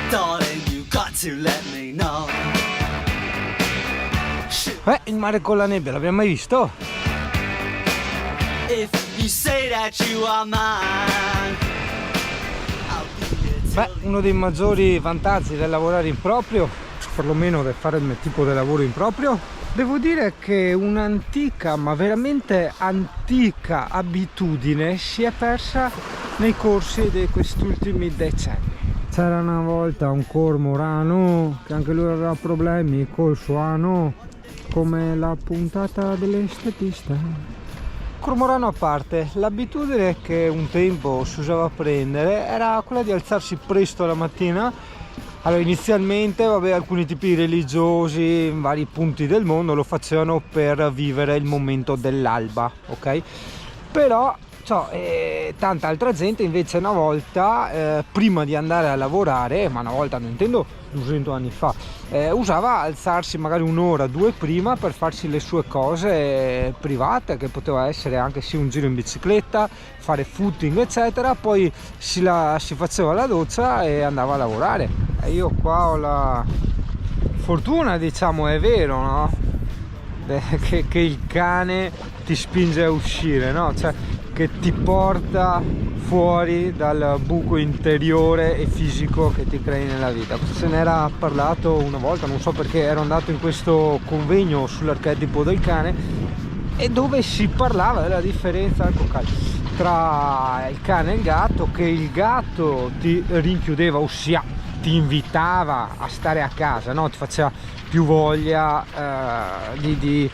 Darling, you got to let me know. Il mare con la nebbia, l'abbiamo mai visto? If you say that you are mine, I'll be here till Uno dei maggiori vantaggi del lavorare in proprio, perlomeno del fare il mio tipo di lavoro in proprio, devo dire che un'antica, ma veramente antica abitudine si è persa nei corsi di questi ultimi decenni. C'era una volta un cormorano che anche lui aveva problemi col suo ano, come la puntata dell'estetista. Cormorano a parte, l'abitudine che un tempo si usava prendere era quella di alzarsi presto la mattina. Allora, inizialmente, alcuni tipi religiosi in vari punti del mondo lo facevano per vivere il momento dell'alba, ok? Però tanta altra gente invece una volta, prima di andare a lavorare, ma una volta non intendo 200 anni fa, usava alzarsi magari un'ora, due prima per farsi le sue cose private, che poteva essere anche sì un giro in bicicletta, fare footing eccetera, poi si faceva la doccia e andava a lavorare. E io qua ho la fortuna, diciamo, è vero, no? Che il cane ti spinge a uscire, no? Cioè, che ti porta fuori dal buco interiore e fisico che ti crei nella vita. Se ne era parlato una volta, non so perché, ero andato in questo convegno sull'archetipo del cane e dove si parlava della differenza tra il cane e il gatto, che il gatto ti rinchiudeva, ossia ti invitava a stare a casa, no? Ti faceva più voglia di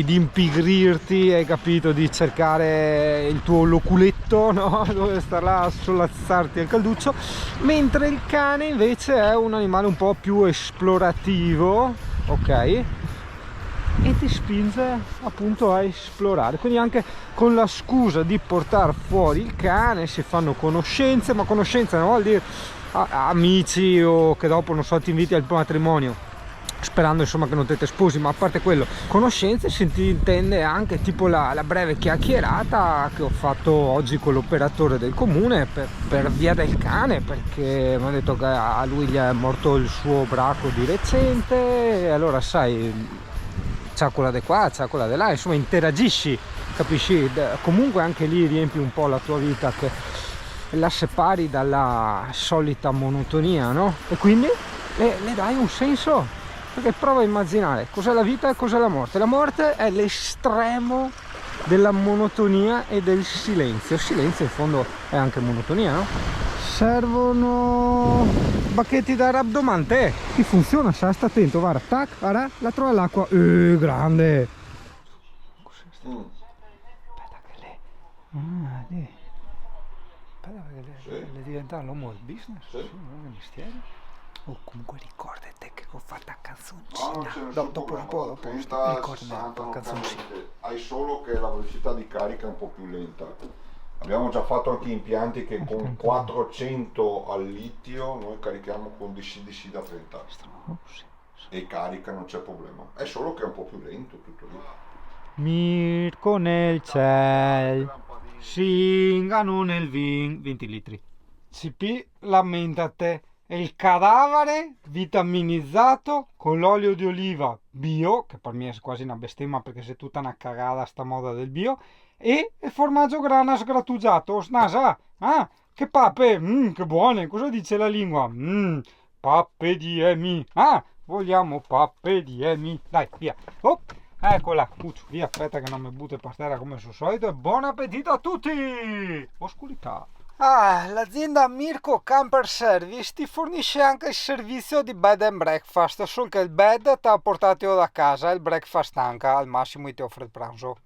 impigrirti, hai capito, di cercare il tuo loculetto, no? Dove star là a solazzarti al calduccio, mentre il cane invece è un animale un po' più esplorativo, ok? E ti spinge appunto a esplorare, quindi anche con la scusa di portare fuori il cane si fanno conoscenze, ma conoscenze non vuol dire amici o che dopo non so ti inviti al matrimonio, sperando insomma che non te sposi, ma a parte quello, conoscenze si intende anche tipo la breve chiacchierata che ho fatto oggi con l'operatore del comune per via del cane, perché mi ha detto che a lui gli è morto il suo braco di recente, e allora sai, c'ha quella di qua, c'ha quella di là, insomma interagisci, capisci? Comunque anche lì riempi un po' la tua vita, che la separi dalla solita monotonia, no? E quindi le dai un senso, perché prova a immaginare cos'è la vita e cos'è la morte. La morte è l'estremo della monotonia e del silenzio. Il silenzio in fondo è anche monotonia, no? Servono bacchetti da rabdomante. Chi funziona, sta attento, guarda, tac, guarda, la trova l'acqua, grande. Aspetta che lei... Aspetta, perché le diventa l'uomo del business, sì, non è mestiere. Comunque ricordate che ho fatto la canzoncina. Dopo ricordate la canzoncina. Hai solo che la velocità di carica è un po' più lenta. Abbiamo già fatto anche impianti che con 400 al litio noi carichiamo con DC da 30 e carica, non c'è problema. È solo che è un po' più lento, tutto lì. Mirko nel cielo, singano nel 20 litri. CP, lamentate, è il cadavere vitaminizzato con l'olio di oliva bio, che per me è quasi una bestemmia perché c'è tutta una cagata sta moda del bio, e il formaggio grana sgrattugiato, snasa, che pappe, che buone, cosa dice la lingua? Pappe di Emi, vogliamo pappe di Emi, dai, via, eccola, via, aspetta che non mi butto per terra come sul solito, e buon appetito a tutti! Oscurità. L'azienda Mirko Camper Service ti fornisce anche il servizio di bed and breakfast, solo che il bed ti ha portato da casa e il breakfast anche, al massimo ti offre il pranzo.